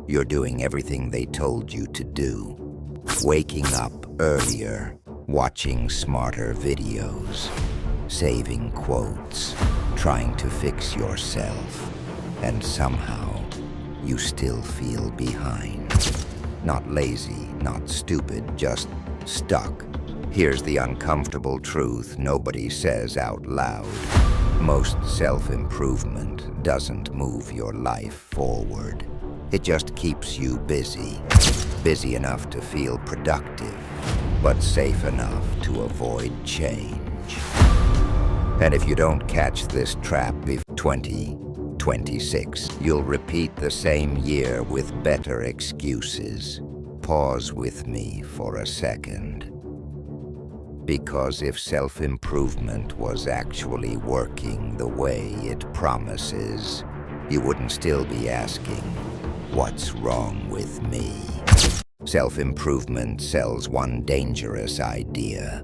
You're doing everything they told you to do. Waking up earlier, watching smarter videos, saving quotes, trying to fix yourself, and somehow you still feel behind. Not lazy, not stupid, just stuck. Here's the uncomfortable truth nobody says out loud. Most self-improvement doesn't move your life forward. It just keeps you busy. Busy enough to feel productive, but safe enough to avoid change. And if you don't catch this trap before 2026, you'll repeat the same year with better excuses. Pause with me for a second. Because if self-improvement was actually working the way it promises, you wouldn't still be asking, "What's wrong with me?" Self-improvement sells one dangerous idea: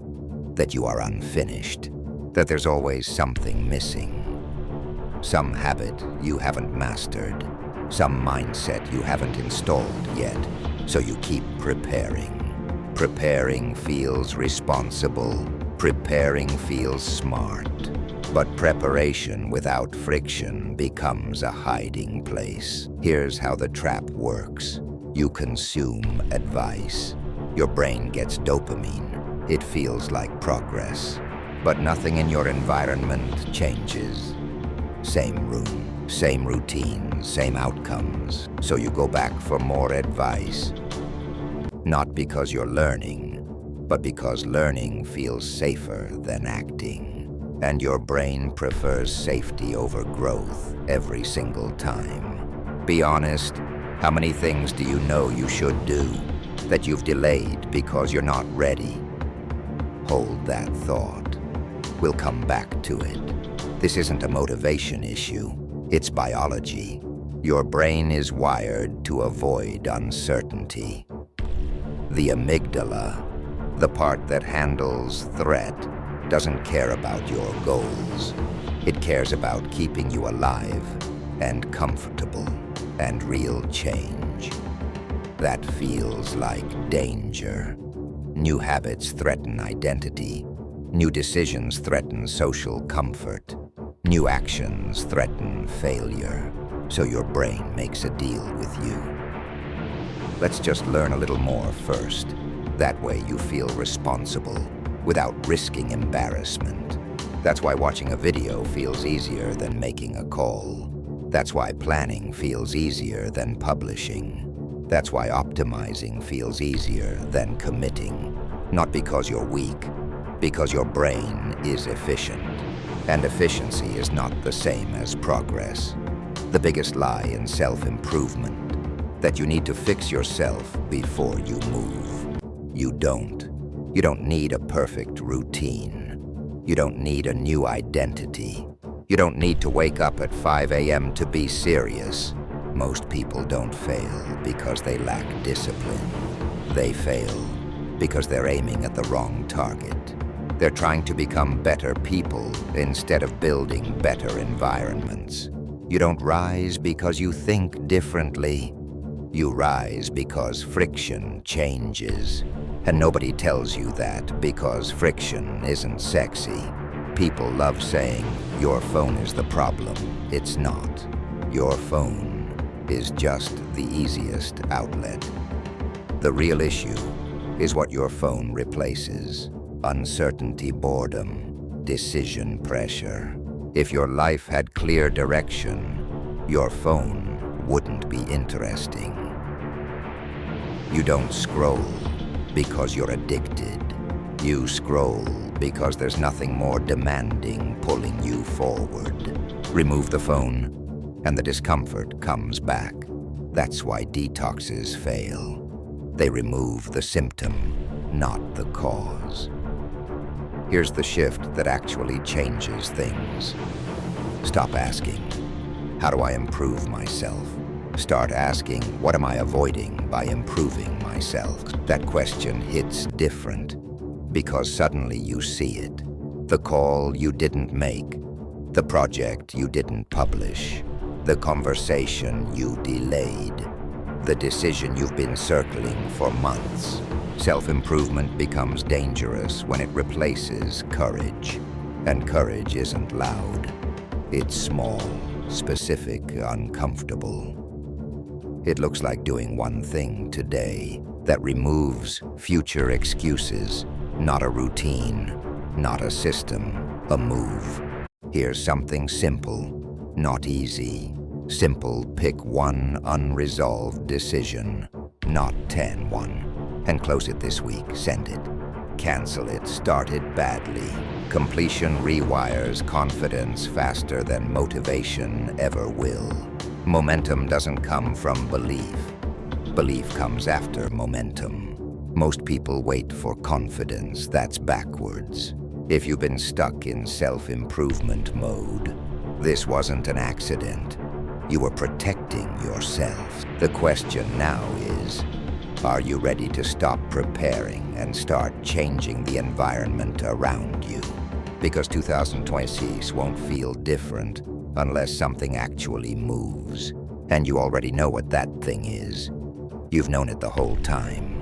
that you are unfinished, that there's always something missing. Some habit you haven't mastered, some mindset you haven't installed yet, so you keep preparing. Preparing feels responsible, preparing feels smart, but preparation without friction becomes a hiding place. Here's how the trap works. You consume advice. Your brain gets dopamine. It feels like progress, but nothing in your environment changes. Same room, same routine, same outcomes. So you go back for more advice. Not because you're learning, but because learning feels safer than acting. And your brain prefers safety over growth every single time. Be honest, how many things do you know you should do that you've delayed because you're not ready? Hold that thought. We'll come back to it. This isn't a motivation issue, it's biology. Your brain is wired to avoid uncertainty. The amygdala, the part that handles threat, doesn't care about your goals. It cares about keeping you alive and comfortable and real change. That feels like danger. New habits threaten identity. New decisions threaten social comfort. New actions threaten failure. So your brain makes a deal with you. Let's just learn a little more first. That way you feel responsible without risking embarrassment. That's why watching a video feels easier than making a call. That's why planning feels easier than publishing. That's why optimizing feels easier than committing. Not because you're weak, because your brain is efficient. And efficiency is not the same as progress. The biggest lie in self-improvement: that you need to fix yourself before you move. You don't. You don't need a perfect routine. You don't need a new identity. You don't need to wake up at 5 a.m. to be serious. Most people don't fail because they lack discipline. They fail because they're aiming at the wrong target. They're trying to become better people instead of building better environments. You don't rise because you think differently. You rise because friction changes. And nobody tells you that because friction isn't sexy. People love saying, "Your phone is the problem." It's not. Your phone is just the easiest outlet. The real issue is what your phone replaces: uncertainty, boredom, decision pressure. If your life had clear direction, your phone wouldn't be interesting. You don't scroll because you're addicted. You scroll because there's nothing more demanding pulling you forward. Remove the phone, and the discomfort comes back. That's why detoxes fail. They remove the symptom, not the cause. Here's the shift that actually changes things. Stop asking, "How do I improve myself?" Start asking, "What am I avoiding by improving myself?" That question hits different because suddenly you see it. The call you didn't make, the project you didn't publish, the conversation you delayed, the decision you've been circling for months. Self-improvement becomes dangerous when it replaces courage. And courage isn't loud. It's small, specific, uncomfortable. It looks like doing one thing today that removes future excuses, not a routine, not a system, a move. Here's something simple, not easy. Simple, pick one unresolved decision, not 10 and close it this week, send it. Cancel it, started badly. Completion rewires confidence faster than motivation ever will. Momentum doesn't come from belief. Belief comes after momentum. Most people wait for confidence. That's backwards. If you've been stuck in self-improvement mode, this wasn't an accident. You were protecting yourself. The question now is, are you ready to stop preparing and start changing the environment around you? Because 2026 won't feel different unless something actually moves. And you already know what that thing is. You've known it the whole time.